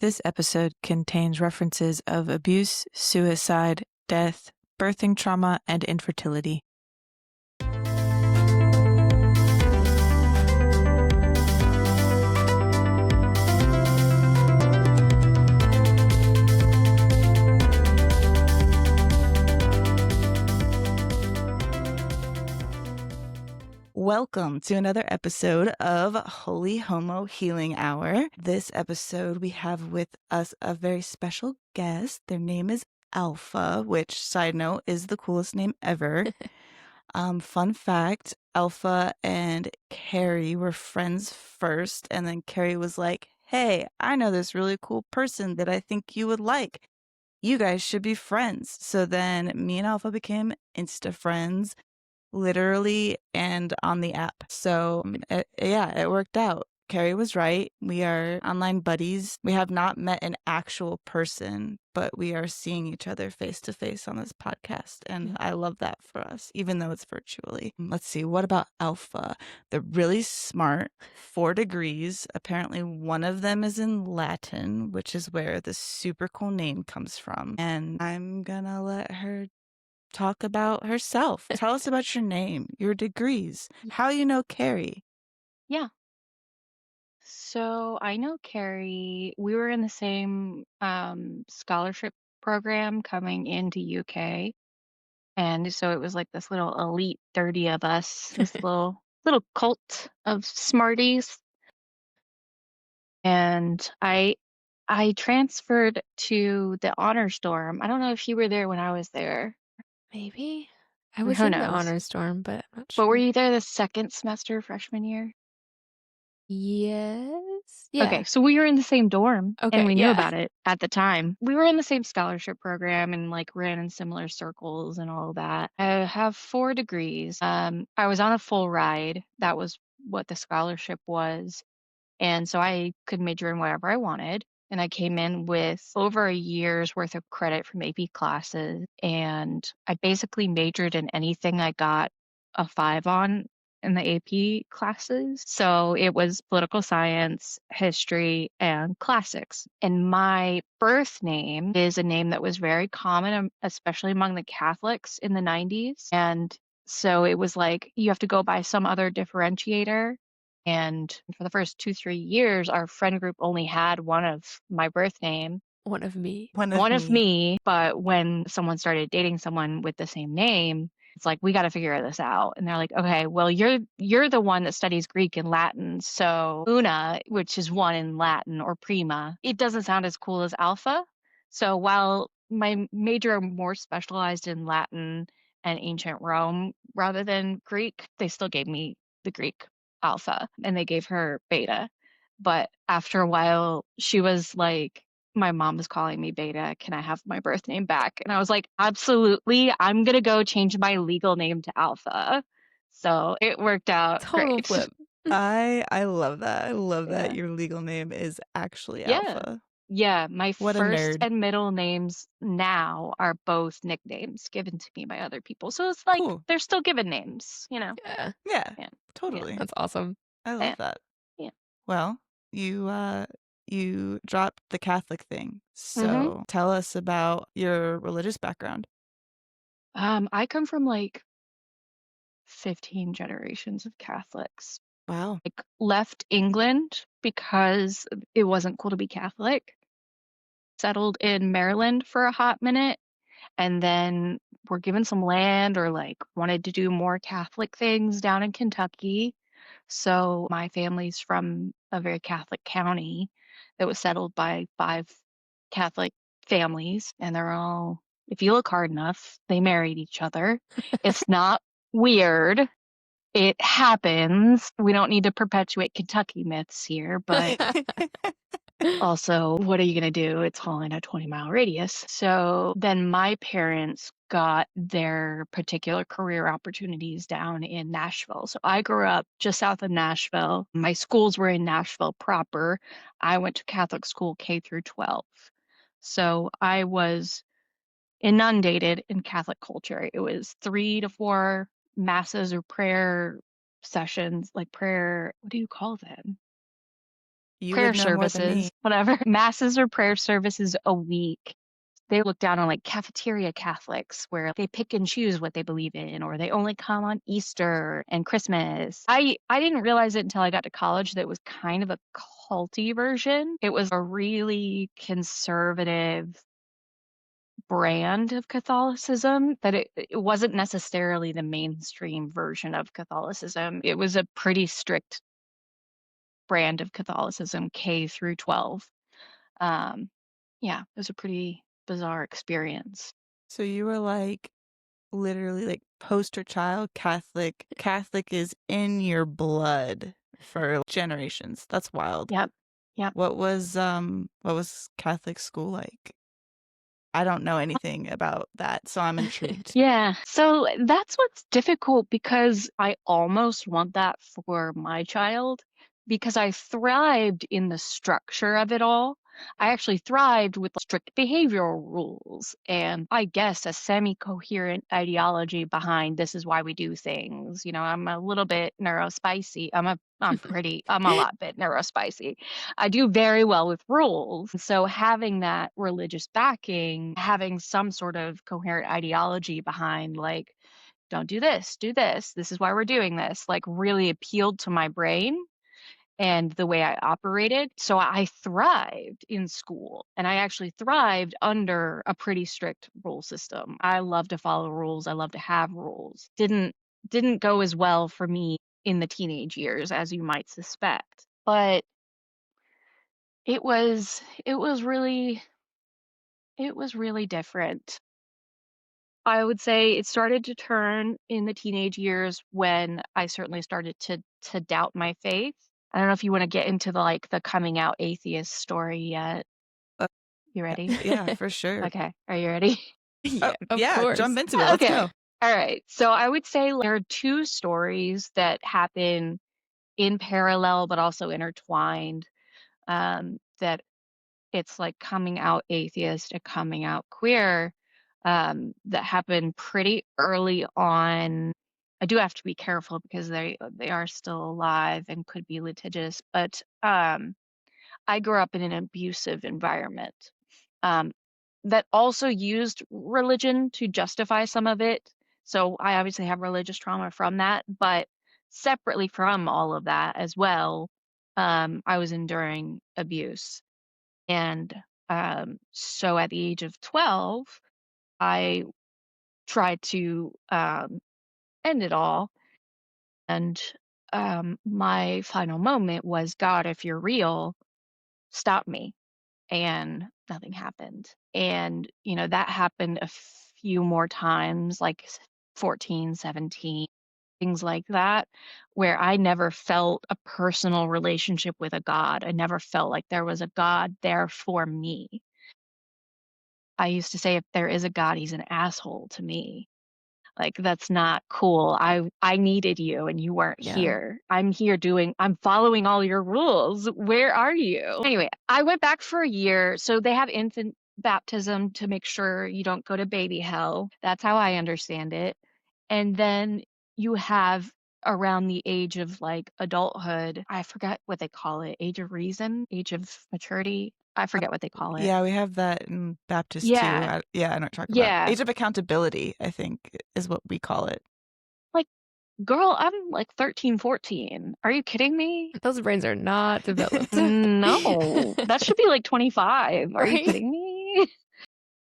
This episode contains references of abuse, suicide, death, birthing trauma, and infertility. Welcome to another episode of Holy Homo Healing Hour. This episode, we have with us a very special guest. Their name is Alpha, which, side note, is the coolest name ever. Fun fact, Alpha and Carrie were friends first, and then Carrie was like, hey, I know this really cool person that I think you would like. You guys should be friends. So then me and Alpha became Insta friends, literally, and on the app. So it worked out. Carrie was right. We are online buddies. We have not met an actual person, but we are seeing each other face to face on this podcast. And I love that for us, even though it's virtually. Let's see. What about Alpha? They're really smart, 4 degrees. Apparently one of them is in Latin, which is where the super cool name comes from. And I'm gonna let her talk about herself. Tell us about your name, your degrees, how you know Carrie. Yeah. So I know Carrie. We were in the same scholarship program coming into UK. And so it was like this little elite 30 of us, this little cult of smarties. And I transferred to the honors dorm. I don't know if you were there when I was there. Maybe. I Or was who in the knows? honors dorm, but I'm not But were sure. you there the second semester freshman year? Yes. Okay, Yeah. so we were in the same dorm and Okay, we knew yeah. about it at the time. We were in the same scholarship program and like ran in similar circles and all of that. I have 4 degrees. I was on a full ride. That was what the scholarship was. And so I could major in whatever I wanted. And I came in with over a year's worth of credit from AP classes. And I basically majored in anything I got a 5 on in the AP classes. So it was political science, history, and classics. And my birth name is a name that was very common, especially among the Catholics in the 90s. And so it was like you have to go by some other differentiator. And for the first 2-3 years, our friend group only had one of my birth name, One of me. One one of of me. me. But when someone started dating someone with the same name, it's like, we got to figure this out. And they're like, okay, well, you're the one that studies Greek and Latin. So una, which is one in Latin, or prima, it doesn't sound as cool as alpha. So while my major more specialized in Latin and ancient Rome rather than Greek, they still gave me the Greek alpha and they gave her beta. But after a while, she was like, my mom was calling me beta. Can I have my birth name back? And I was like, absolutely. I'm going to go change my legal name to Alpha. So it worked out Total great. flip. I love that. I love that Yeah. your legal name is actually Yeah. Alpha. Yeah. My What a first nerd. and middle names now are both nicknames given to me by other people. So it's like Cool. they're still given names, you know? Yeah. Yeah, Yeah. totally. That's awesome. I Yeah. love that. Yeah. Well, you dropped the Catholic thing. Mm-hmm. So tell us about your religious background. I come from like 15 generations of Catholics. Wow. Like left England because it wasn't cool to be Catholic. Settled in Maryland for a hot minute and then were given some land or like wanted to do more Catholic things down in Kentucky. So my family's from a very Catholic county that was settled by 5 Catholic families, and they're all, if you look hard enough, they married each other. It's not weird. It happens. We don't need to perpetuate Kentucky myths here, but also, what are you going to do? It's all in a 20-mile radius. So then my parents got their particular career opportunities down in Nashville. So I grew up just south of Nashville. My schools were in Nashville proper. I went to Catholic school K through 12. So I was inundated in Catholic culture. It was 3 to 4 masses or prayer sessions, like prayer, what do you call them? You prayer would know more than me. services, whatever, masses or prayer services a week. They look down on like cafeteria Catholics where they pick and choose what they believe in, or they only come on Easter and Christmas. I didn't realize it until I got to college that it was kind of a culty version. It was a really conservative brand of Catholicism, that it wasn't necessarily the mainstream version of Catholicism. It was a pretty strict brand of Catholicism, K through 12. Yeah, it was a pretty bizarre experience. So you were like literally like poster child Catholic. Catholic is in your blood for generations. That's wild. Yep. Yep. What was Catholic school like? I don't know anything about that, so I'm intrigued. Yeah. So that's what's difficult, because I almost want that for my child, because I thrived in the structure of it all. I actually thrived with strict behavioral rules and, I guess, a semi-coherent ideology behind this is why we do things. I'm a little bit neurospicy. I'm a lot bit neurospicy. I do very well with rules. So having that religious backing, having some sort of coherent ideology behind, like, don't do this, this is why we're doing this, like, really appealed to my brain and the way I operated. So I thrived in school, and I actually thrived under a pretty strict rule system. I love to follow rules. I love to have rules. Didn't go as well for me in the teenage years as you might suspect. But it was really different. I would say it started to turn in the teenage years when I certainly started to doubt my faith. I don't know if you want to get into the coming out atheist story yet. Uh, You ready? yeah, for sure. Okay. Are you ready? Yeah, Of yeah, course. jump into it. Let's Okay. go. All right. So I would say there are two stories that happen in parallel but also intertwined, that it's like coming out atheist and coming out queer, that happened pretty early on. I do have to be careful because they are still alive and could be litigious, but I grew up in an abusive environment, um, that also used religion to justify some of it. So I obviously have religious trauma from that, but separately from all of that as well, I was enduring abuse. And so at the age of 12, I tried to end it all. And my final moment was, God, if you're real, stop me. And nothing happened. And, that happened a few more times, like 14, 17, things like that, where I never felt a personal relationship with a God. I never felt like there was a God there for me. I used to say, if there is a God, he's an asshole to me. Like, that's not cool. I needed you and you weren't Yeah. here. I'm following all your rules. Where are you? Anyway, I went back for a year. So they have infant baptism to make sure you don't go to baby hell. That's how I understand it. And then you have, around the age of like adulthood, I forgot what they call it, age of reason, age of maturity. I forget what they call it. Yeah, we have that in Baptist too. Yeah. I know what you're talking about. Yeah. Age of accountability, I think, is what we call it. Like, girl, I'm like 13, 14. Are you kidding me? Those brains are not developed. No, that should be like 25. Are you Right? kidding me?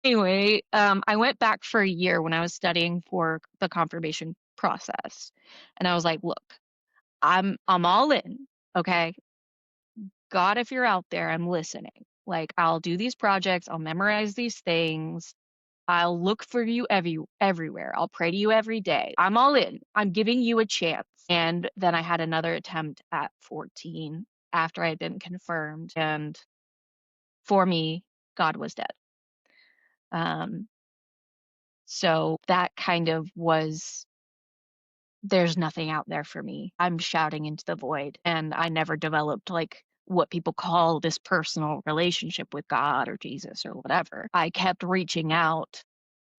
Anyway, I went back for a year when I was studying for the confirmation process. And I was like, look, I'm all in. Okay. God, if you're out there, I'm listening. Like, I'll do these projects, I'll memorize these things. I'll look for you everywhere. I'll pray to you every day. I'm all in. I'm giving you a chance. And then I had another attempt at 14 after I had been confirmed. And for me, God was dead. So that kind of was, there's nothing out there for me. I'm shouting into the void. And I never developed like what people call this personal relationship with God or Jesus or whatever. I kept reaching out,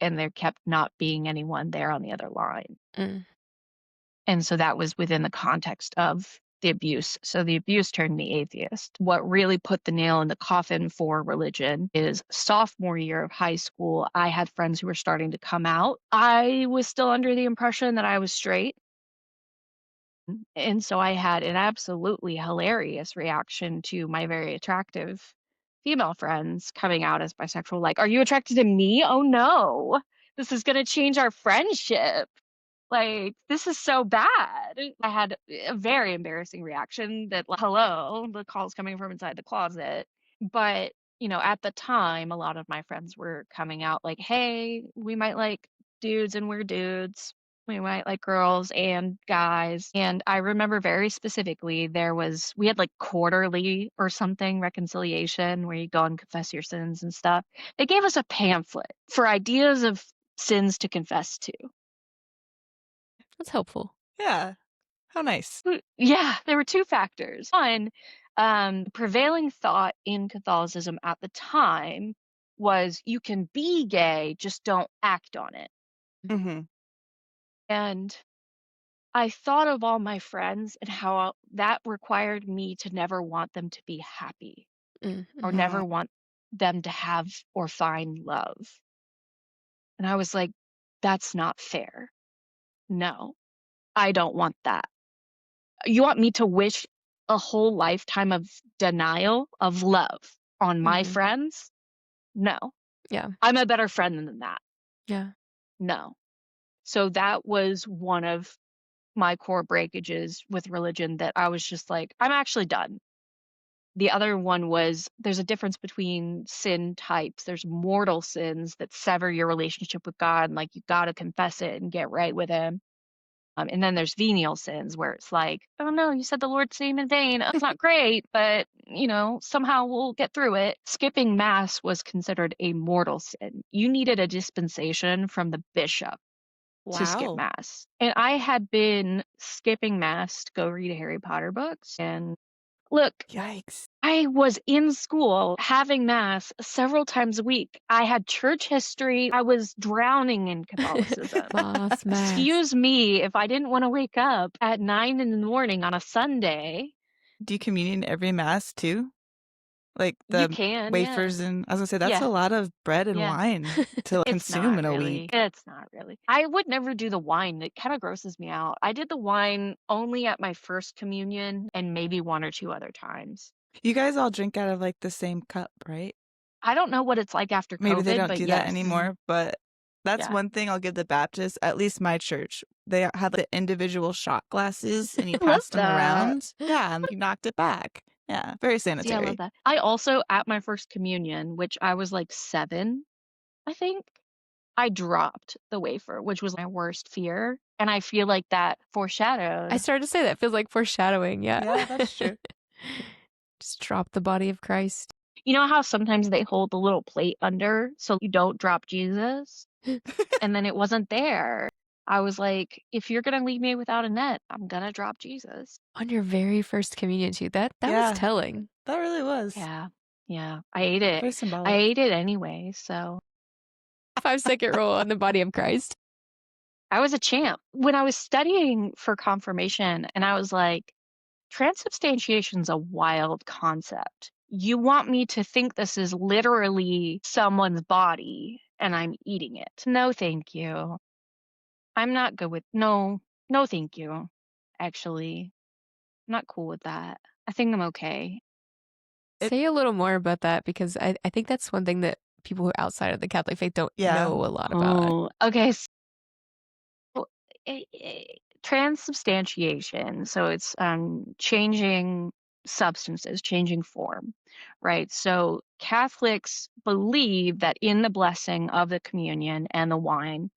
and there kept not being anyone there on the other line. Mm. And so that was within the context of the abuse. So the abuse turned me atheist. What really put the nail in the coffin for religion is sophomore year of high school. I had friends who were starting to come out. I was still under the impression that I was straight. And so I had an absolutely hilarious reaction to my very attractive female friends coming out as bisexual. Like, are you attracted to me? Oh no, this is going to change our friendship. Like, this is so bad. I had a very embarrassing reaction that, like, hello, the call's coming from inside the closet. But, at the time, a lot of my friends were coming out like, hey, we might like dudes and we're dudes. We might like girls and guys. And I remember very specifically we had like quarterly or something reconciliation where you go and confess your sins and stuff. They gave us a pamphlet for ideas of sins to confess to. That's helpful. Yeah. How nice. Yeah, there were two factors. One, prevailing thought in Catholicism at the time was you can be gay, just don't act on it. Mm-hmm. And I thought of all my friends and how that required me to never want them to be happy or never want them to have or find love. And I was like, that's not fair. No, I don't want that. You want me to wish a whole lifetime of denial of love on my friends? No. Yeah. I'm a better friend than that. Yeah. No. So that was one of my core breakages with religion that I was just like, I'm actually done. The other one was there's a difference between sin types. There's mortal sins that sever your relationship with God, and like you got to confess it and get right with Him. And then there's venial sins where it's like, oh no, you said the Lord's name in vain. It's not great, but somehow we'll get through it. Skipping mass was considered a mortal sin. You needed a dispensation from the bishop to skip Wow. mass. And I had been skipping mass to go read Harry Potter books. And look, Yikes. I was in school having mass several times a week. I had church history. I was drowning in Catholicism. Boss mass. Excuse me if I didn't want to wake up at 9 in the morning on a Sunday. Do you communion every mass too? Like You the can, wafers and I was gonna say that's Yeah. a lot of bread and Yeah. wine to It's consume not in a really. week. It's not really. I would never do the wine. It kind of grosses me out. I did the wine only at my first communion and maybe one or two other times. You guys all drink out of like the same cup, right? I don't know what it's like after Maybe COVID, they don't but do yes. that anymore, but that's Yeah. one thing I'll give the Baptists, at least my church. They had the individual shot glasses and you I love passed them that. around. Yeah, and you knocked it back. Yeah, very See, I sanitary. love that. I also, at my first communion, which I was like 7, I think, I dropped the wafer, which was my worst fear. And I feel like that foreshadowed. I started to say that feels like foreshadowing. Yeah. Yeah, that's true. Just drop the body of Christ. You know how sometimes they hold the little plate under so you don't drop Jesus? And then it wasn't there. I was like, if you're going to leave me without a net, I'm going to drop Jesus. On your very first communion too. That Yeah. was telling. That really was. Yeah. Yeah. I ate it. Very symbolic. I ate it anyway. So 5-second rule on the body of Christ. I was a champ. When I was studying for confirmation, and I was like, transubstantiation's a wild concept. You want me to think this is literally someone's body and I'm eating it. No, thank you. I'm not good with no, thank you. Actually, I'm not cool with that. I think I'm okay. Say a little more about that because I think that's one thing that people who are outside of the Catholic faith don't know a lot about. Oh, okay. So, transubstantiation. So it's changing substances, changing form, right? So Catholics believe that in the blessing of the communion and the wine,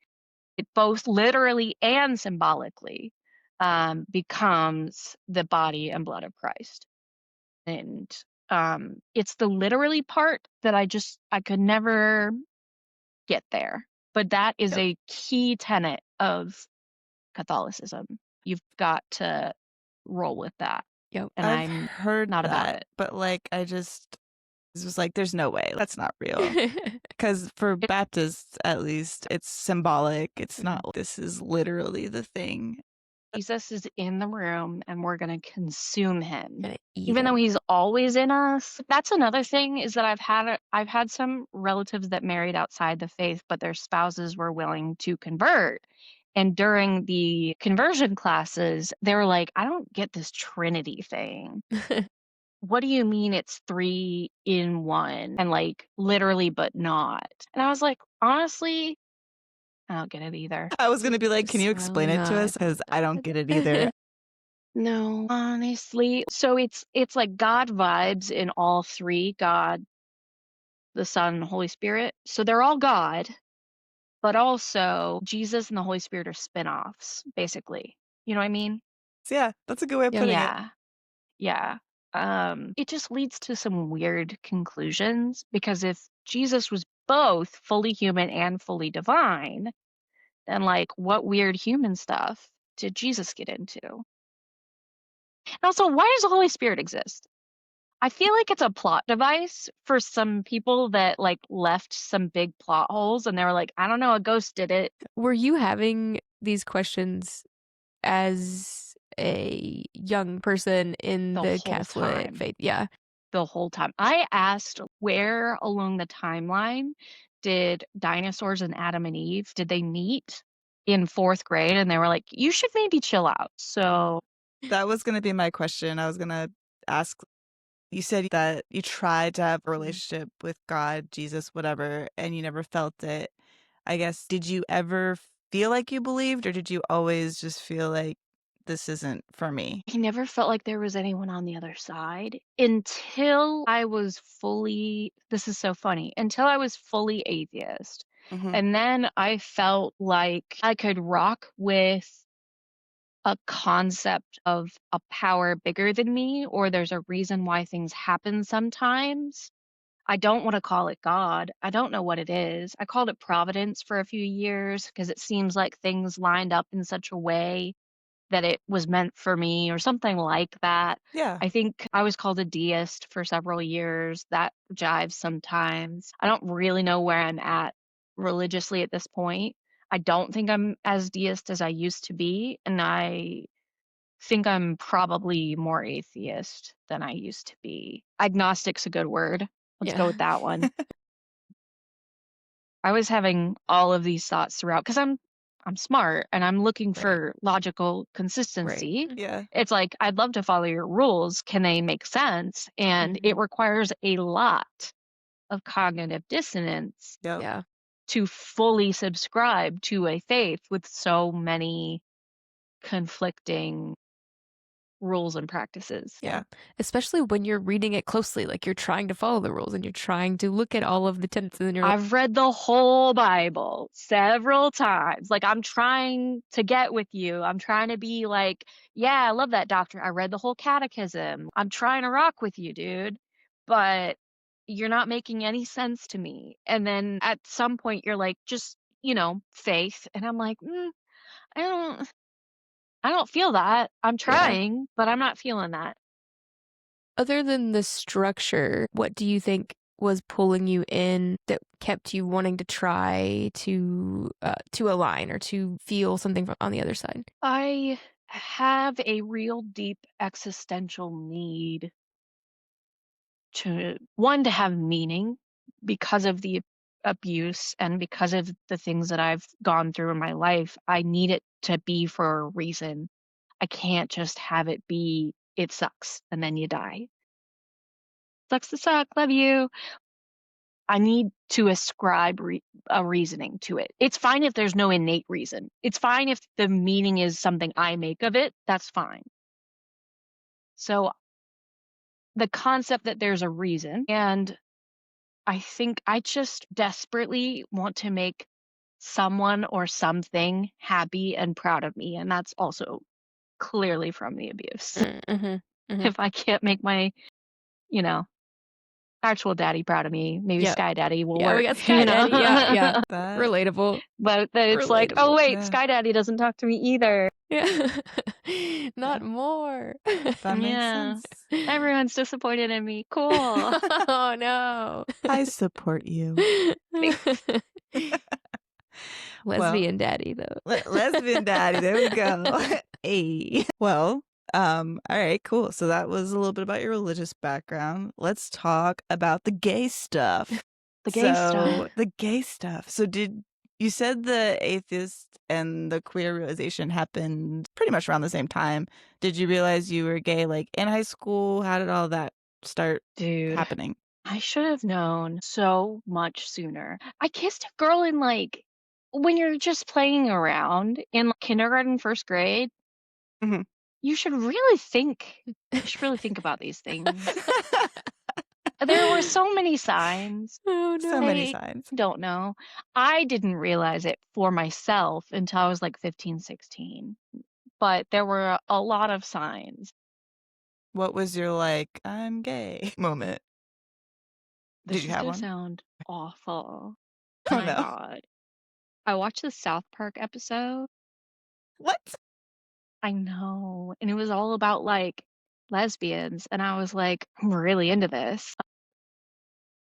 it both literally and symbolically becomes the body and blood of Christ. And it's the literally part that I could never get there. But that is a key tenet of Catholicism. You've got to roll with that. Yep. And I've I'm heard not that, about it. but like it was like, there's no way. That's not real. Because for Baptists, at least, it's symbolic. It's not, this is literally the thing. Jesus is in the room and we're going to consume him. Gonna eat Even though him. he's always in us. That's another thing, is that I've had some relatives that married outside the faith, but their spouses were willing to convert. And during the conversion classes, they were like, I don't get this Trinity thing. What do you mean it's 3 in 1? And like literally, but not. And I was like, honestly, I don't get it either. I was going to be like, can you Just explain really it to not. us? Because I don't get it either. No, honestly. So it's like God vibes in all 3, God, the Son, and the Holy Spirit. So they're all God, but also Jesus and the Holy Spirit are spin-offs, basically. You know what I mean? So yeah, that's a good way of Yeah. putting it. Yeah. Yeah. It just leads to some weird conclusions, because if Jesus was both fully human and fully divine, then like what weird human stuff did Jesus get into? And also, why does the Holy Spirit exist? I feel like it's a plot device for some people that like left some big plot holes and they were like, I don't know, a ghost did it. Were you having these questions as a young person in The the whole Catholic time. faith? Yeah. The whole time. I asked, where along the timeline did dinosaurs and Adam and Eve, did they meet in 4th grade? And they were like, you should maybe chill out. So That was going to be my question. I was going to ask, you said that you tried to have a relationship with God, Jesus, whatever, and you never felt it. I guess, did you ever feel like you believed, or did you always just feel like this isn't for me? I never felt like there was anyone on the other side until I was fully, this is so funny, until I was fully atheist. Mhm. And then I felt like I could rock with a concept of a power bigger than me, or there's a reason why things happen sometimes. I don't want to call it God. I don't know what it is. I called it providence for a few years because it seems like things lined up in such a way that it was meant for me, or something like that. Yeah. I think I was called a deist for several years. That jives sometimes. I don't really know where I'm at religiously at this point. I don't think I'm as deist as I used to be, and I think I'm probably more atheist than I used to be. Agnostic's a good word. Let's go with that one. I was having all of these thoughts throughout because I'm smart and I'm looking Right. for logical consistency. Yeah. It's like, I'd love to follow your rules. Can they make sense? And it requires a lot of cognitive dissonance Yep. Yeah. to fully subscribe to a faith with so many conflicting rules and practices. Yeah. Especially when you're reading it closely, like you're trying to follow the rules and you're trying to look at all of the tenets, and then you're like, I've read the whole Bible several times. Like, I'm trying to get with you. I'm trying to be like, yeah, I love that doctrine. I read the whole catechism. I'm trying to rock with you, dude. But you're not making any sense to me. And then at some point you're like, just, faith. And I'm like, I don't feel that. I'm trying, but I'm not feeling that. other than the structure, what do you think was pulling you in that kept you wanting to try to align or to feel something on the other side? I have a real deep existential need to have meaning because of the abuse and because of the things that I've gone through in my life. I need it to be for a reason. I can't just have it be, it sucks, and then you die. Sucks to suck, love you. I need to ascribe a reasoning to it. It's fine if there's no innate reason. It's fine if the meaning is something I make of it. That's fine. So the concept that there's a reason, and I think I just desperately want to make someone or something happy and proud of me. And that's also clearly from the abuse. If I can't make my, actual daddy proud of me, maybe Yep. Sky Daddy will Yeah, work. we got Sky Daddy. Yeah. That, Relatable. But then it's like, Relatable. oh wait, Yeah. Sky Daddy doesn't talk to me either. Yeah. Not more. that makes Yeah. sense. Everyone's disappointed in me. Cool. Oh no. I support you. Lesbian daddy though. Lesbian daddy. There we go. Hey. Well, all right, cool. So that was a little bit about your religious background. Let's talk about the gay stuff. The gay stuff. The gay stuff. So you said the atheist and the queer realization happened pretty much around the same time. Did you realize you were gay like in high school? How did all that start Dude, happening? I should have known so much sooner. I kissed a girl in like when you're just playing around in like, kindergarten, first grade. Mhm. You should really think. You should really think about these things. There were so many signs. Oh So no. many I signs. don't know. I didn't realize it for myself until I was like 15, 16. But there were a lot of signs. What was your like, I'm gay moment? Did This you is have gonna one? sound awful. Oh My no. God. I watched the South Park episode. What? I know. And it was all about like lesbians. And I was like, I'm really into this.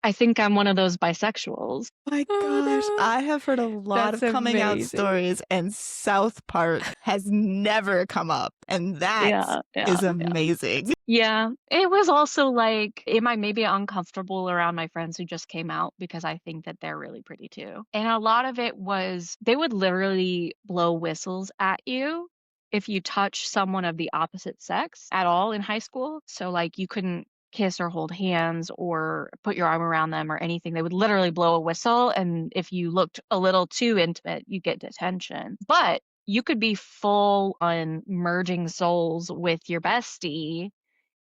I think I'm one of those bisexuals. My Oh gosh, no. I have heard a lot That's of coming out amazing. stories, and South Park has never come up, and that is amazing. Yeah. It was also like, am I maybe uncomfortable around my friends who just came out because I think that they're really pretty too? And a lot of it was they would literally blow whistles at you if you touch someone of the opposite sex at all in high school. So, like, you couldn't kiss or hold hands or put your arm around them or anything. They would literally blow a whistle. And if you looked a little too intimate, you get detention. But you could be full on merging souls with your bestie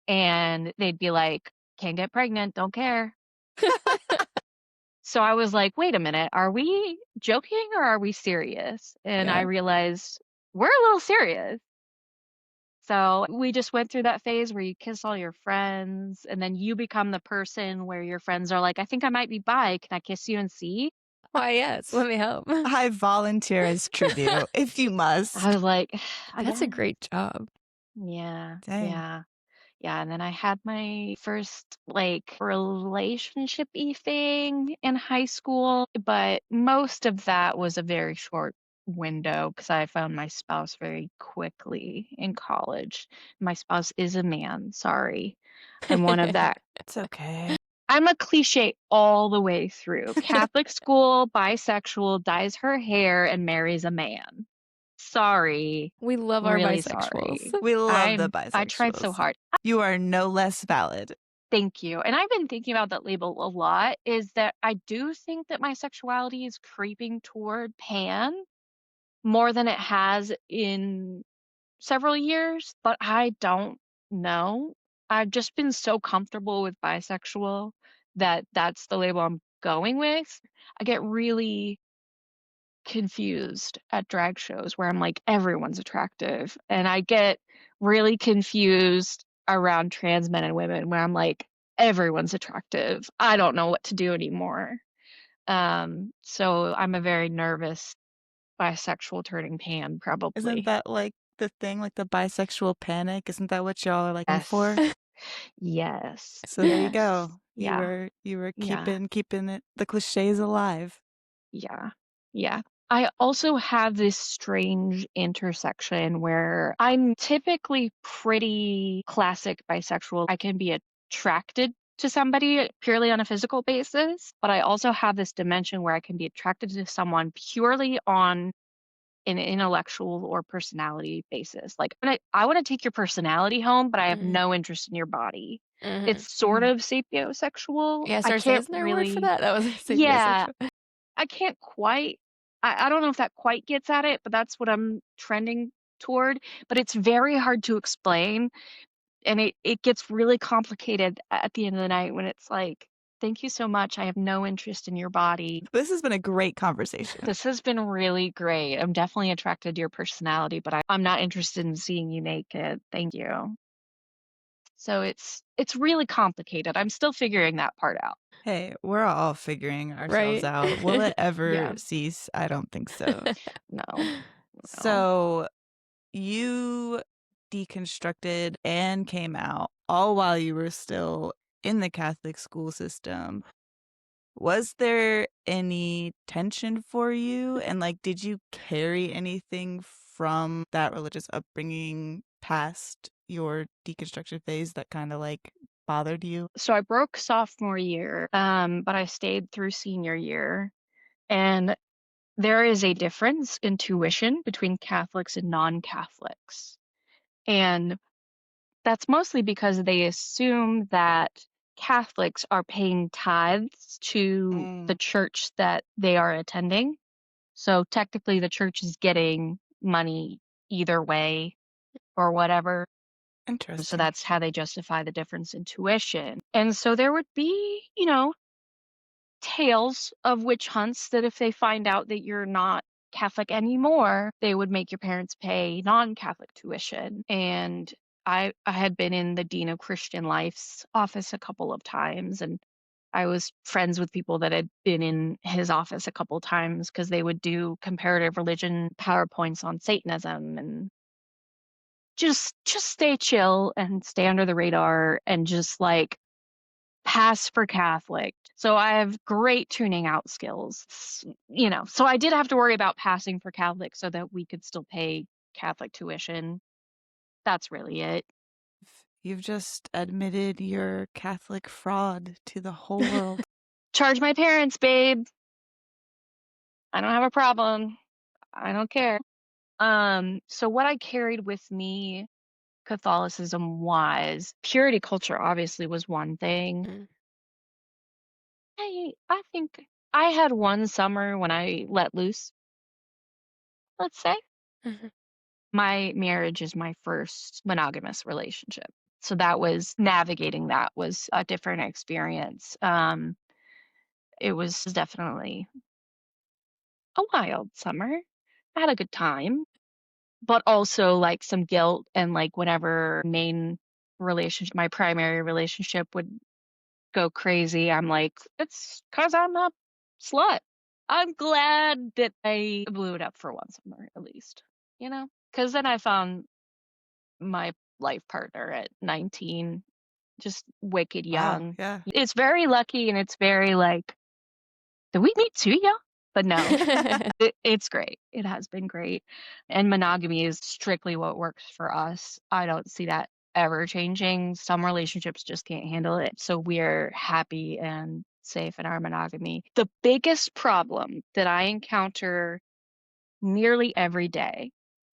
and they'd be like, can't get pregnant, don't care. So I was like, wait a minute, are we joking or are we serious? And I Yeah. realized we're a little serious. So we just went through that phase where you kiss all your friends and then you become the person where your friends are like, I think I might be bi. Can I kiss you and see? Why, yes. Let me help. I volunteer as tribute if you must. I was like, That's a great job. Yeah. Dang. Yeah. Yeah, and then I had my first like relationship-y thing in high school, but most of that was a very short window because I found my spouse very quickly in college. My spouse is a man, sorry. I'm one of that. It's okay. I'm a cliche all the way through. Catholic school, bisexual, dyes her hair, and marries a man. Sorry. We love our Really bisexuals. sorry. We love the I tried so bisexuals. hard. You are no less valid. Thank you. And I've been thinking about that label a lot, is that I do think that my sexuality is creeping toward pan more than it has in several years, but I don't know. I've just been so comfortable with bisexual that that's the label I'm going with. I get really confused at drag shows where I'm like, everyone's attractive. And I get really confused around trans men and women where I'm like, everyone's attractive. I don't know what to do anymore. So I'm a very nervous bisexual turning pan, probably. Isn't that like the thing, like the bisexual panic? Isn't that what y'all are like in for? Yes. So there you go. Yeah. You were Yeah. keeping it the cliches alive. Yeah. Yeah. I also have this strange intersection where I'm typically pretty classic bisexual. I can be attracted to somebody purely on a physical basis, but I also have this dimension where I can be attracted to someone purely on an intellectual or personality basis. Like, I want to take your personality home, but I have no interest in your body. It's sort of sapiosexual. Yeah, I sorry, can't isn't there a word for really, that? That was yeah, sapiosexual. I can't quite, I don't know if that quite gets at it, but that's what I'm trending toward. But it's very hard to explain. And it gets really complicated at the end of the night when it's like, thank you so much. I have no interest in your body. This has been a great conversation. This has been really great. I'm definitely attracted to your personality, but I'm not interested in seeing you naked. Thank you. So it's really complicated. I'm still figuring that part out. Hey, we're all figuring ourselves Right? out. Will it ever Yeah. cease? I don't think so. No. So you deconstructed and came out all while you were still in the Catholic school system. Was there any tension for you? And like, did you carry anything from that religious upbringing past your deconstruction phase that kind of like bothered you? So I broke sophomore year, but I stayed through senior year. And there is a difference in tuition between Catholics and non-Catholics. And that's mostly because they assume that Catholics are paying tithes to the church that they are attending. So technically, the church is getting money either way or whatever. So Interesting. that's how they justify the difference in tuition. And so there would be, you know, tales of witch hunts that if they find out that you're not Catholic anymore, they would make your parents pay non-Catholic tuition. And I had been in the Dean of Christian Life's office a couple of times, and I was friends with people that had been in his office a couple times because they would do comparative religion PowerPoints on Satanism and just stay chill and stay under the radar and just like pass for Catholic. So I have great tuning out skills, you know. So I did have to worry about passing for Catholic so that we could still pay Catholic tuition. That's really it. You've just admitted your Catholic fraud to the whole world. Charge my parents, babe. I don't have a problem. I don't care. So what I carried with me Catholicism wise, purity culture obviously was one thing. Mm. I think I had one summer when I let loose, let's say. Mhm. My marriage is my first monogamous relationship. So that was navigating that was a different experience. It was definitely a wild summer. I had a good time, but also like some guilt and like whenever my primary relationship would go crazy, I'm like, it's because I'm a slut. I'm glad that I blew it up for one summer at least, you know? Because then I found my life partner at 19, just wicked Wow, young. yeah. It's very lucky and it's very like, did we meet too young? But no, it's great. It has been great. And monogamy is strictly what works for us. I don't see that ever changing. Some relationships just can't handle it. So we're happy and safe in our monogamy. The biggest problem that I encounter nearly every day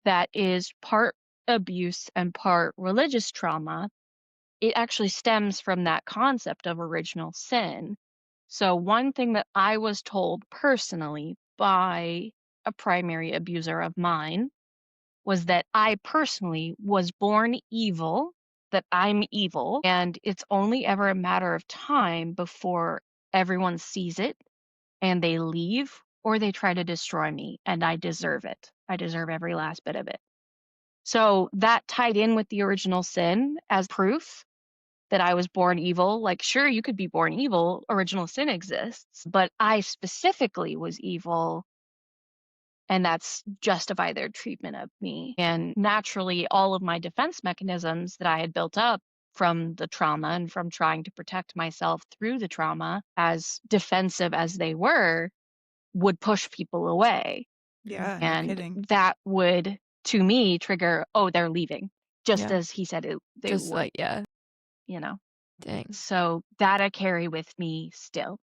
that is part abuse and part religious trauma, it actually stems from that concept of original sin. So, one thing that I was told personally by a primary abuser of mine was that I personally was born evil, that I'm evil, and it's only ever a matter of time before everyone sees it and they leave or they try to destroy me, and I deserve it. I deserve every last bit of it. So that tied in with the original sin as proof that I was born evil. Like, sure, you could be born evil, original sin exists, but I specifically was evil, and that's justify their treatment of me. And naturally, all of my defense mechanisms that I had built up from the trauma and from trying to protect myself through the trauma, as defensive as they were, would push people away. Yeah, no And kidding. that would, to me, trigger, oh, they're leaving, just Yeah. as he said they Just would, like, yeah. you know? Dang. So that I carry with me still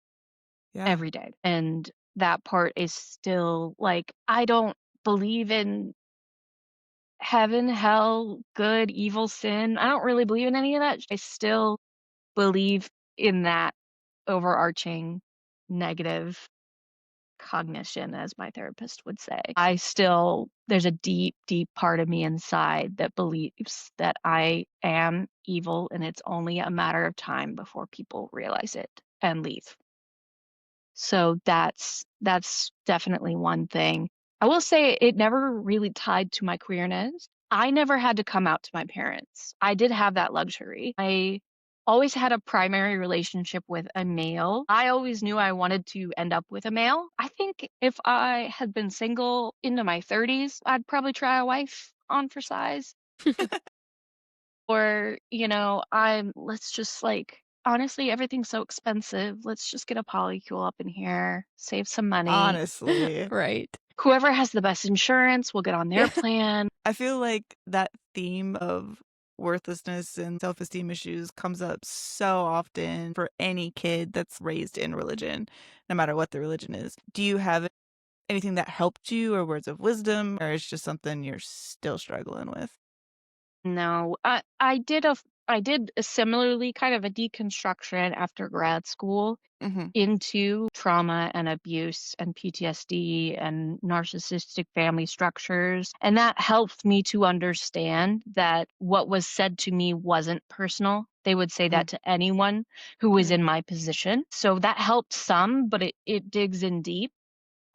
Yeah. every day. And that part is still like, I don't believe in heaven, hell, good, evil, sin. I don't really believe in any of that. I still believe in that overarching negative cognition, as my therapist would say. There's a deep, deep part of me inside that believes that I am evil and it's only a matter of time before people realize it and leave. So that's definitely one thing. I will say it never really tied to my queerness. I never had to come out to my parents. I did have that luxury. I always had a primary relationship with a male. I always knew I wanted to end up with a male. I think if I had been single into my 30s, I'd probably try a wife on for size. Or, you know, let's just like, honestly, everything's so expensive. Let's just get a polycule up in here, save some money. Honestly. Right. whoever has the best insurance will get on their plan. I feel like that theme of worthlessness and self-esteem issues comes up so often for any kid that's raised in religion, no matter what the religion is. Do you have anything that helped you or words of wisdom, or it's just something you're still struggling with? No, I did a similarly kind of a deconstruction after grad school Mhm. into trauma and abuse and PTSD and narcissistic family structures. And that helped me to understand that what was said to me wasn't personal. They would say Mhm. that to anyone who was Mhm. in my position. So that helped some, but it digs in deep.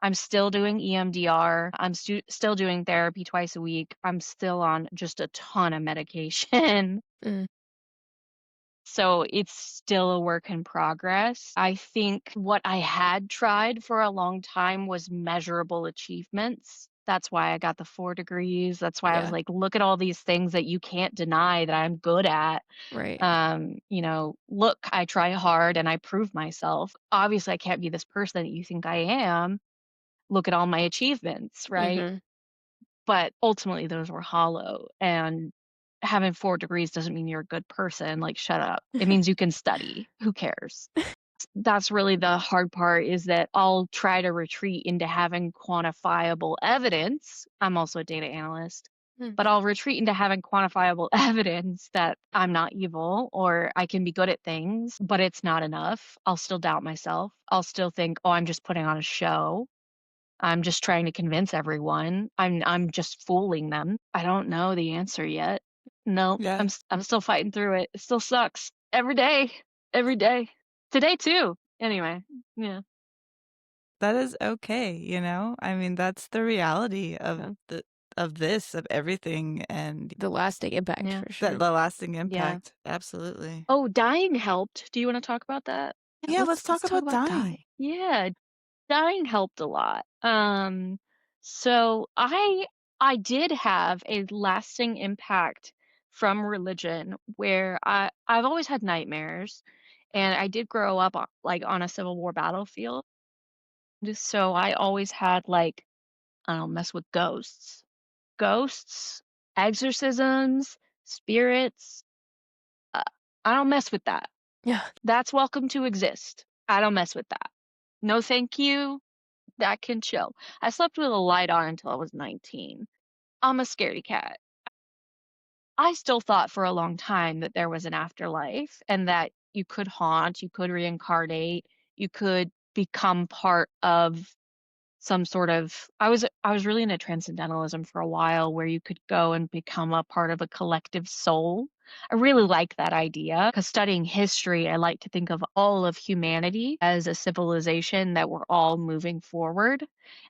I'm still doing EMDR. I'm still doing therapy twice a week. I'm still on just a ton of medication. Mm, So it's still a work in progress. I think what I had tried for a long time was measurable achievements. That's why I got the 4 degrees. That's why I was yeah, like, look at all these things that you can't deny that I'm good at. right. Look, I try hard and I prove myself. Obviously, I can't be this person that you think I am. Look at all my achievements, right? Mhm. But ultimately, those were hollow. And having 4 degrees doesn't mean you're a good person. Like, shut up. It means you can study. Who cares? That's really the hard part is that I'll try to retreat into having quantifiable evidence. I'm also a data analyst, Mm, but I'll retreat into having quantifiable evidence that I'm not evil or I can be good at things, but it's not enough. I'll still doubt myself. I'll still think, oh, I'm just putting on a show. I'm just trying to convince everyone. I'm just fooling them. I don't know the answer yet. No, Yeah. I'm still fighting through it. It still sucks every day. Every day. Today too. Anyway, yeah. That is okay, you know? I mean, that's the reality of yeah. of everything, and The lasting impact Yeah. for that sure. the lasting Yeah. impact. Absolutely. Oh, dying helped. Do you want to talk about that? Yeah, let's Let's talk talk about about dying. dying. Yeah, dying helped a lot. So I did have a lasting impact from religion where I've always had nightmares and I did grow up like on a Civil War battlefield. So I always had like I don't mess with ghosts, exorcisms, spirits. Uh, I don't mess with that. Yeah. That's welcome to exist. I don't mess with that. No, thank you. That can chill. I slept with a light on until I was 19. I'm a scaredy cat. I still thought for a long time that there was an afterlife and that you could haunt, you could reincarnate, you could become part of some sort of I was really into transcendentalism for a while where you could go and become a part of a collective soul. I really like that idea because studying history, I like to think of all of humanity as a civilization that we're all moving forward.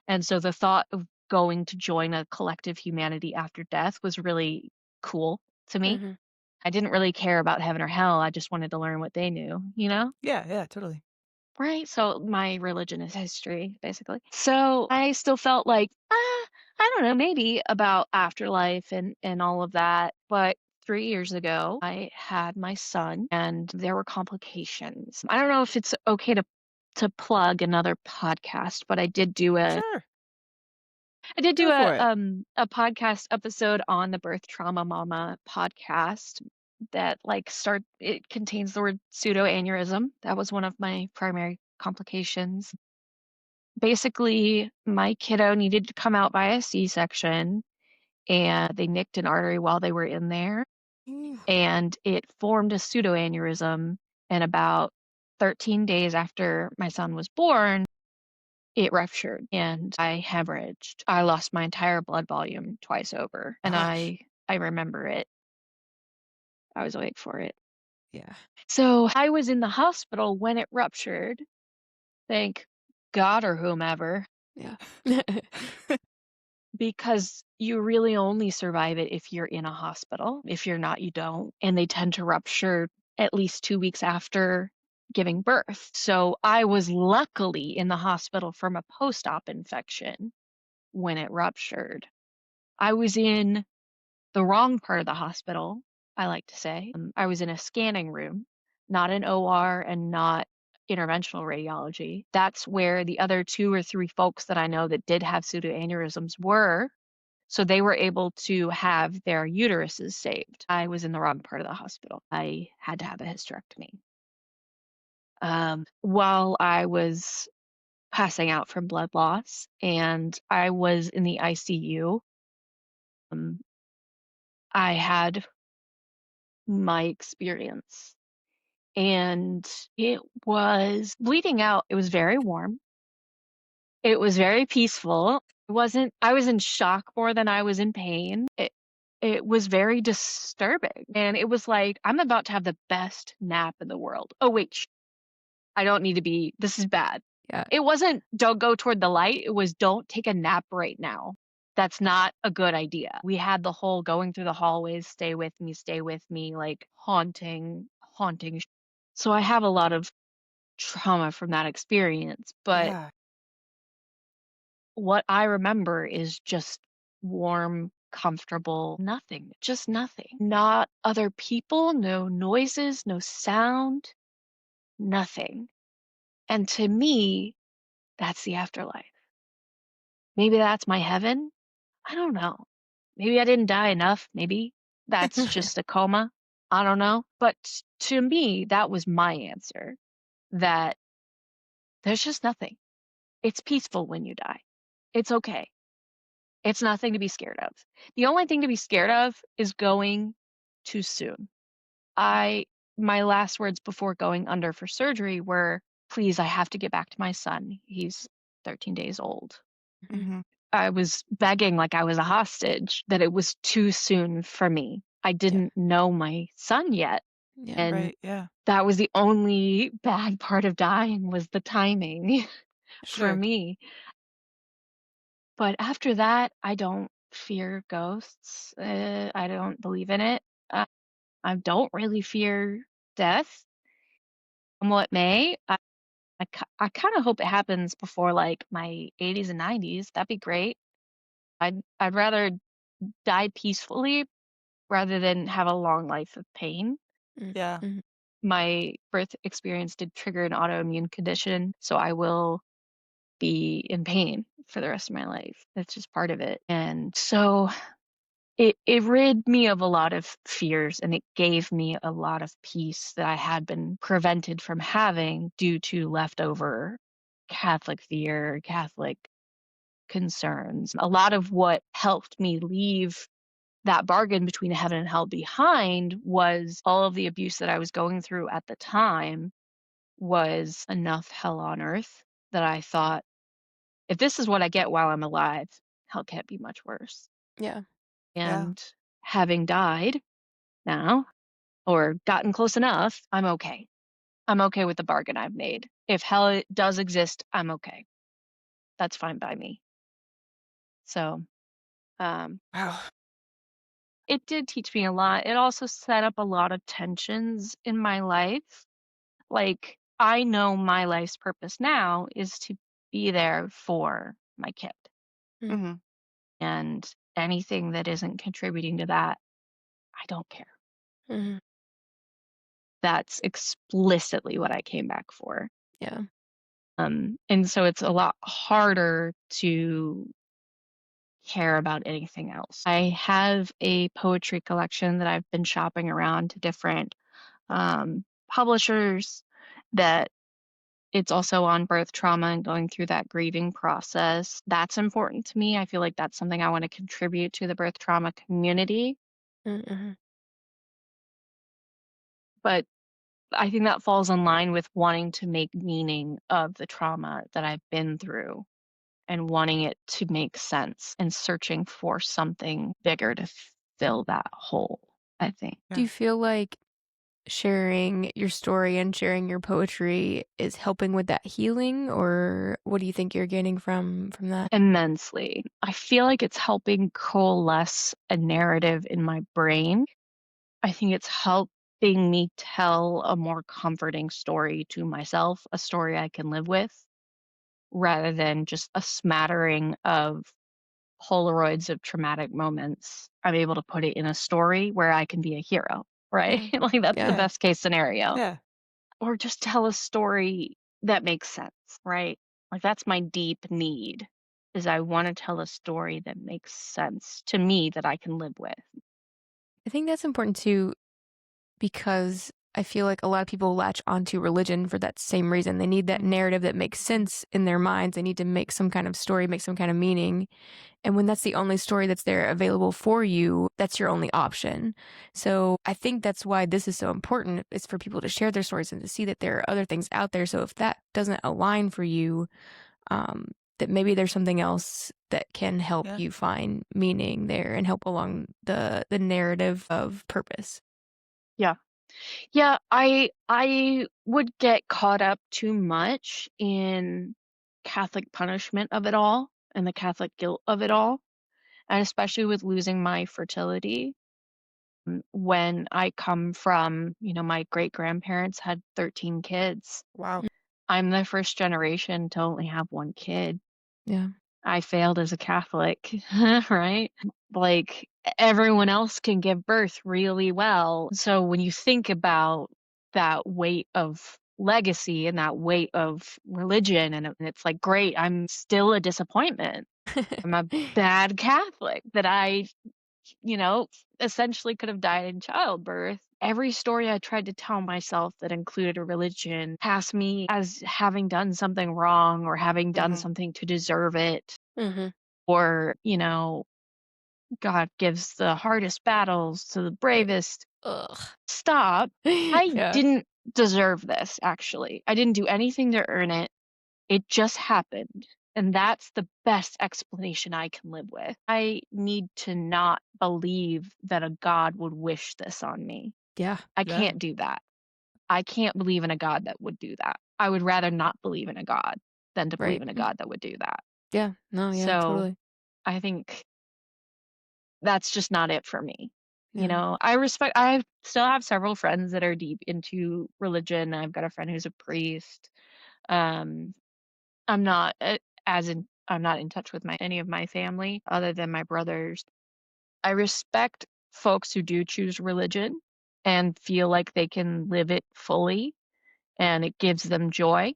And so the thought of going to join a collective humanity after death was really cool to me. Mhm. I didn't really care about heaven or hell. I just wanted to learn what they knew, you know? Yeah, yeah, totally. Right, so my religion is history, basically. So I still felt like, I don't know, maybe about afterlife and all of that. But 3 years ago, I had my son, and there were complications. I don't know if it's okay to plug another podcast, but Sure. I did do Go for it. a podcast episode on the Birth Trauma Mama podcast that it contains the word pseudoaneurysm. That was one of my primary complications. Basically, my kiddo needed to come out by a C-section and they nicked an artery while they were in there Ooh, and it formed a pseudoaneurysm and about 13 days after my son was born, it ruptured and I hemorrhaged. I lost my entire blood volume twice over, and gosh. I remember it. I was awake for it. Yeah. So, I was in the hospital when it ruptured, thank God or whomever, Yeah. because you really only survive it if you're in a hospital. If you're not, you don't, and they tend to rupture at least 2 weeks after giving birth. So, I was luckily in the hospital from a post-op infection when it ruptured. I was in the wrong part of the hospital, I like to say. I was in a scanning room, not an OR and not interventional radiology. That's where the other 2 or 3 folks that I know that did have pseudoaneurysms were. So they were able to have their uteruses saved. I was in the wrong part of the hospital. I had to have a hysterectomy. While I was passing out from blood loss and I was in the ICU, um, I had my experience. And it was bleeding out. It was very warm. It was very peaceful. I was in shock more than I was in pain. It was very disturbing. And it was like, I'm about to have the best nap in the world. Oh, wait, I don't need to be, this is bad. Yeah. It wasn't don't go toward the light. It was don't take a nap right now. That's not a good idea. We had the whole going through the hallways, stay with me, like haunting. So I have a lot of trauma from that experience, but Yeah. what I remember is just warm, comfortable, nothing, just nothing. Not other people, no noises, no sound, nothing. And to me, that's the afterlife. Maybe that's my heaven. I don't know. Maybe I didn't die enough. Maybe that's just a coma. I don't know. But to me, that was my answer, that there's just nothing. It's peaceful when you die. It's okay. It's nothing to be scared of. The only thing to be scared of is going too soon. My last words before going under for surgery were, please, I have to get back to my son. He's 13 days old. Mm-hmm. I was begging like I was a hostage that it was too soon for me. I didn't know my son yet. Yeah. And Right. Yeah. that was the only bad part of dying, was the timing for Sure. me. But after that, I don't fear ghosts. I don't believe in it. Uh, I don't really fear death. Come what may. I kind of hope it happens before like my 80s and 90s. That'd be great. I'd rather die peacefully rather than have a long life of pain. Yeah. Mm-hmm. My birth experience did trigger an autoimmune condition, so I will be in pain for the rest of my life. That's just part of it. And so it rid me of a lot of fears, and it gave me a lot of peace that I had been prevented from having due to leftover Catholic fear, Catholic concerns. A lot of what helped me leave that bargain between heaven and hell behind was all of the abuse that I was going through at the time was enough hell on earth that I thought, if this is what I get while I'm alive, hell can't be much worse. Yeah. Yeah. And having died now, or gotten close enough, I'm okay. I'm okay with the bargain I've made. If hell does exist, I'm okay. That's fine by me. So, Wow. it did teach me a lot. It also set up a lot of tensions in my life. Like, I know my life's purpose now is to be there for my kid. Mm-hmm. And anything that isn't contributing to that, I don't care. Mm-hmm. That's explicitly what I came back for. Yeah. And so it's a lot harder to care about anything else. I have a poetry collection that I've been shopping around to different publishers, that it's also on birth trauma and going through that grieving process. That's important to me. I feel like that's something I want to contribute to the birth trauma community. Mm-hmm. But I think that falls in line with wanting to make meaning of the trauma that I've been through and wanting it to make sense and searching for something bigger to fill that hole, I think. Do you feel like sharing your story and sharing your poetry is helping with that healing, or what do you think you're gaining from that? Immensely. I feel like it's helping coalesce a narrative in my brain. I think it's helping me tell a more comforting story to myself, a story I can live with, rather than just a smattering of Polaroids of traumatic moments. I'm able to put it in a story where I can be a hero, right? Yeah. Like that's the Yeah. best case scenario. Yeah. Or just tell a story that makes sense, right? Like that's my deep need is I want to tell a story that makes sense to me that I can live with. I think that's important too because I feel like a lot of people latch onto religion for that same reason. They need that narrative that makes sense in their minds. They need to make some kind of story, make some kind of meaning. And when that's the only story that's there available for you, that's your only option. So I think that's why this is so important. It's for people to share their stories and to see that there are other things out there. So if that doesn't align for you, that maybe there's something else that can help Yeah. you find meaning there and help along the narrative of purpose. Yeah. Yeah, I would get caught up too much in Catholic punishment of it all and the Catholic guilt of it all, and especially with losing my fertility. When I come from, my great grandparents had 13 kids. Wow. I'm the first generation to only have one kid. Yeah. I failed as a Catholic, right? Like everyone else can give birth really well. So when you think about that weight of legacy and that weight of religion, and it's like, great, I'm still a disappointment. I'm a bad Catholic that I, you know, essentially could have died in childbirth. Every story I tried to tell myself that included a religion passed me as having done something wrong or having done Mhm. something to deserve it, Mm-hmm. or, God gives the hardest battles to the bravest. Ugh. Stop. I Yeah. didn't deserve this, actually. I didn't do anything to earn it. It just happened. And that's the best explanation I can live with. I need to not believe that a God would wish this on me. Yeah. I Yeah. can't do that. I can't believe in a God that would do that. I would rather not believe in a God than to believe Right. in a God that would do that. Yeah. No, yeah, So totally. I think that's just not it for me. Yeah. I still have several friends that are deep into religion. I've got a friend who's a priest. Um, I'm not I'm not in touch with my any of my family other than my brothers. I respect folks who do choose religion and feel like they can live it fully and it gives them joy.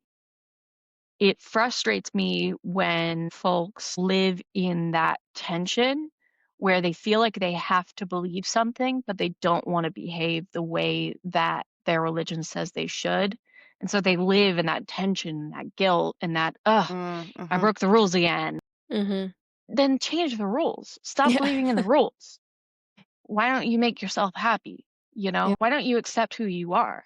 It frustrates me when folks live in that tension where they feel like they have to believe something, but they don't want to behave the way that their religion says they should. And so they live in that tension, that guilt, and that, ugh, I Mhm. broke the rules again. Mm-hmm. Then change the rules. Stop Yeah. believing in the rules. Why don't you make yourself happy? Yeah. Why don't you accept who you are?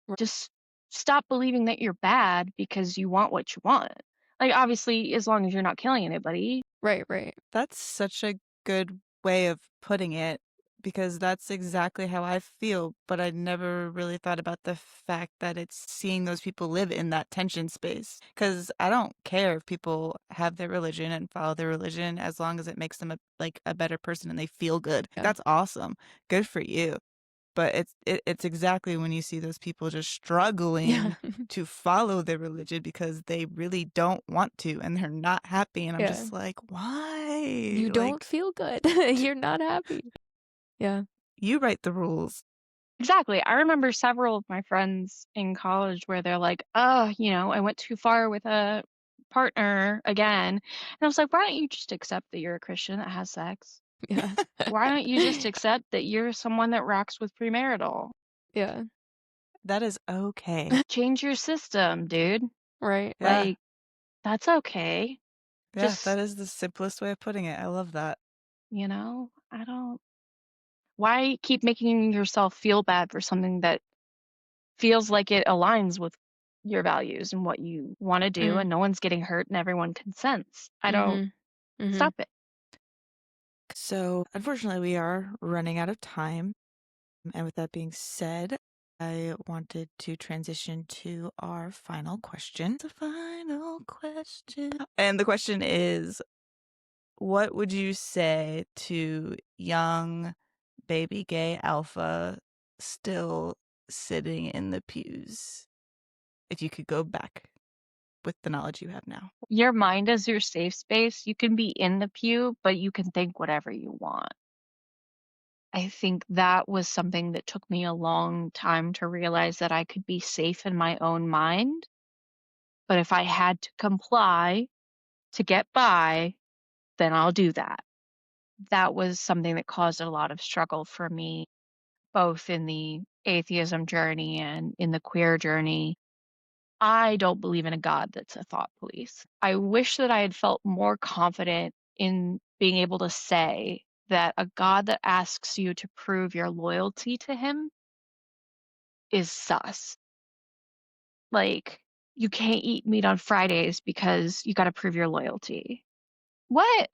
Right. Just stop believing that you're bad because you want what you want. Like, obviously, as long as you're not killing anybody. Right. Right. That's such a good way of putting it because that's exactly how I feel, but I never really thought about the fact that it's seeing those people live in that tension space. Because I don't care if people have their religion and follow their religion as long as it makes them a better person and they feel good. Yeah. That's awesome. Good for you. But it's exactly when you see those people just struggling Yeah. to follow their religion because they really don't want to and they're not happy. And I'm Yeah. just like, why? You don't Like, feel good. You're not happy. Yeah. you write the rules. Exactly. I remember several of my friends in college where they're like, oh, I went too far with a partner again. And I was like, why don't you just accept that you're a Christian that has sex? Yeah. Why don't you just accept that you're someone that rocks with premarital? Yeah. That is okay. Change your system, dude. Right. Yeah. Like, that's okay. Yeah. Just, That is the simplest way of putting it. I love that. I don't. Why keep making yourself feel bad for something that feels like it aligns with your values and what you want to do, Mm. and no one's getting hurt and everyone consents? I don't. Mm-hmm. Mm-hmm. Stop it. So, unfortunately, we are running out of time. And with that being said, I wanted to transition to our final question. The final question. And the question is, what would you say to young baby gay alpha still sitting in the pews if you could go back with the knowledge you have now? Your mind is your safe space. You can be in the pew, but you can think whatever you want. I think that was something that took me a long time to realize, that I could be safe in my own mind But if I had to comply to get by, then I'll do that. That was something that caused a lot of struggle for me, both in the atheism journey and in the queer journey. I don't believe in a God that's a thought police. I wish that I had felt more confident in being able to say that a God that asks you to prove your loyalty to him is sus. Like, you can't eat meat on Fridays because you got to prove your loyalty. What?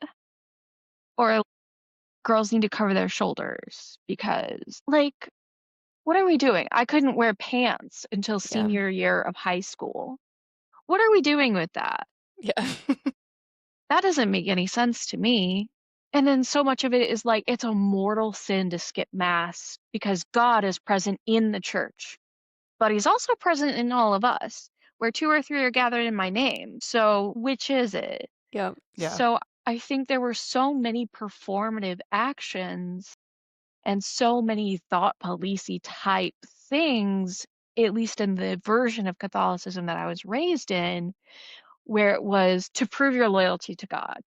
Or girls need to cover their shoulders because, like, what are we doing? I couldn't wear pants until Yeah. senior year of high school. What are we doing with that? Yeah. That doesn't make any sense to me. And then so much of it is like it's a mortal sin to skip mass because God is present in the church, but he's also present in all of us. Where two or three are gathered in my name. So which is it? Yeah. Yeah. So I think there were so many performative actions and so many thought policey type things, at least in the version of Catholicism that I was raised in, where it was to prove your loyalty to God.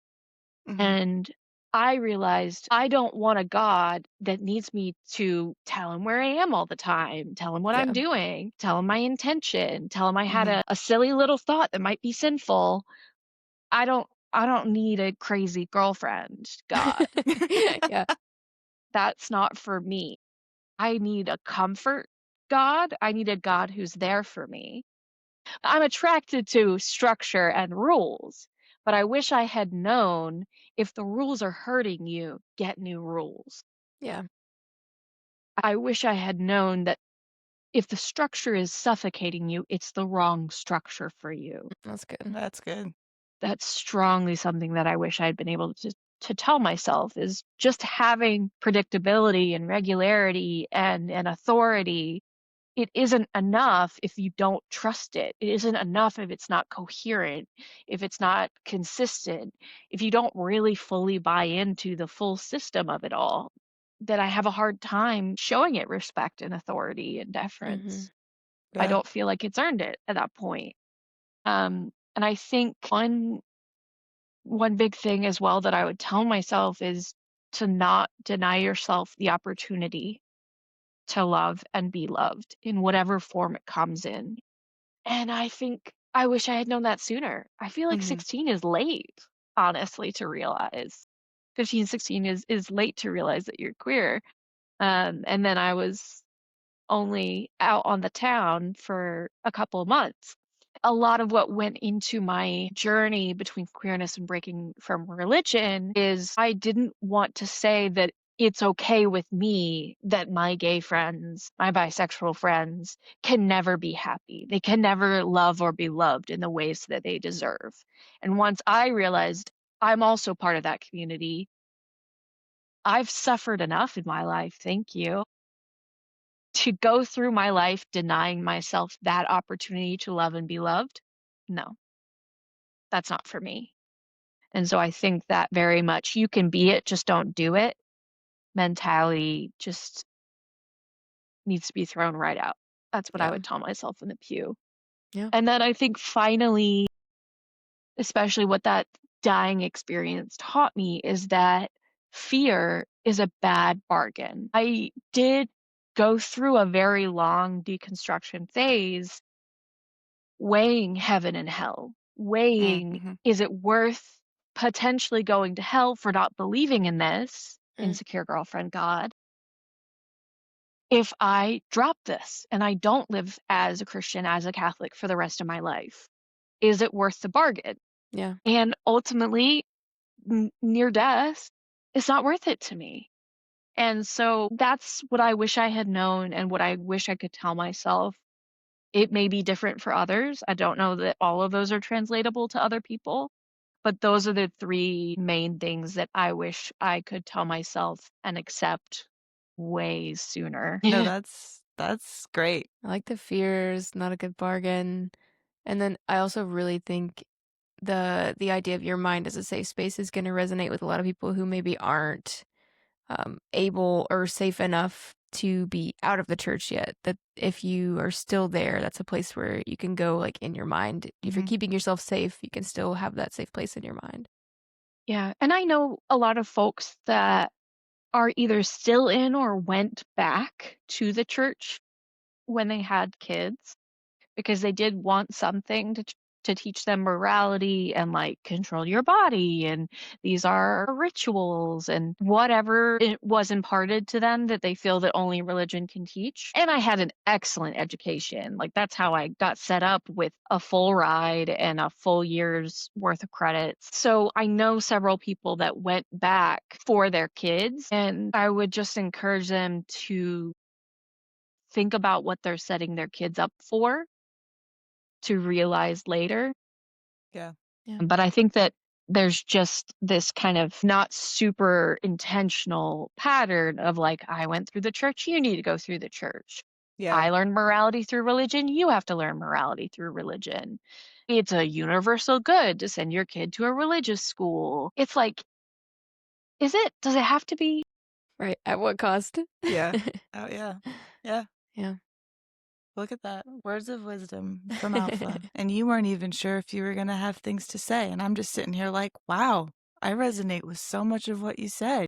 Mhm. And I realized I don't want a God that needs me to tell him where I am all the time, tell him what I'm Yeah. doing, tell him my intention, tell him I had Mhm. a silly little thought that might be sinful. I don't need a crazy girlfriend God. Yeah. That's not for me. I need a comfort God. I need a God who's there for me. I'm attracted to structure and rules, but I wish I had known if the rules are hurting you, get new rules. Yeah. I wish I had known that if the structure is suffocating you, it's the wrong structure for you. That's good. That's good. That's strongly something that I wish I had been able to tell myself is just having predictability and regularity and authority. It isn't enough if you don't trust it. It isn't enough if it's not coherent, if it's not consistent, if you don't really fully buy into the full system of it all. That I have a hard time showing it respect and authority and Mm-hmm. deference. I Yeah. don't feel like it's earned it at that point. And I think one big thing as well that I would tell myself is to not deny yourself the opportunity to love and be loved in whatever form it comes in. And I think I wish I had known that sooner. I feel like Mhm. 16 is late, honestly, to realize. 15, 16 is late to realize that you're queer. And then I was only out on the town for a couple of months. A lot of what went into my journey between queerness and breaking from religion is I didn't want to say that it's okay with me that my gay friends, my bisexual friends, can never be happy. They can never love or be loved in the ways that they deserve. And once I realized I'm also part of that community, I've suffered enough in my life, thank you, to go through my life denying myself that opportunity to love and be loved. No, that's not for me. And so I think that very much you can be it, just don't do it mentality just needs to be thrown right out. That's what I Yeah. would tell myself in the pew. Yeah. And then I think finally, especially what that dying experience taught me is that fear is a bad bargain. I did go through a very long deconstruction phase weighing heaven and hell, weighing, Mhm. is it worth potentially going to hell for not believing in this Mm. insecure girlfriend God if I drop this and I don't live as a Christian, as a Catholic for the rest of my life? Is it worth the bargain? Yeah. And ultimately, near death, it's not worth it to me. And so that's what I wish I had known and what I wish I could tell myself. It may be different for others. I don't know that all of those are translatable to other people, but those are the three main things that I wish I could tell myself and accept way sooner. No, that's great. I like the fears, not a good bargain. And then I also really think the idea of your mind as a safe space is going to resonate with a lot of people who maybe aren't able or safe enough to be out of the church yet. That if you are still there, that's a place where you can go, like, in your mind. If you're keeping yourself safe, you can still have that safe place in your mind. Yeah. And I know a lot of folks that are either still in or went back to the church when they had kids because they did want something to teach them morality and like control your body, and these are rituals and whatever it was imparted to them that they feel that only religion can teach. And I had an excellent education. Like that's how I got set up with a full ride and a full year's worth of credits. So I know several people that went back for their kids, and I would just encourage them to think about what they're setting their kids up for, to realize later. Yeah. But I think that there's just this kind of not super intentional pattern of like, I went through the church, you need to go through the church. Yeah. I learned morality through religion, you have to learn morality through religion. It's a universal good to send your kid to a religious school. It's like, is it? Does it have to be? Right. At what cost? Yeah. Oh, yeah. Yeah. Yeah. Look at that. Words of wisdom from Alpha. And you weren't even sure if you were going to have things to say. And I'm just sitting here like, wow, I resonate with so much of what you said.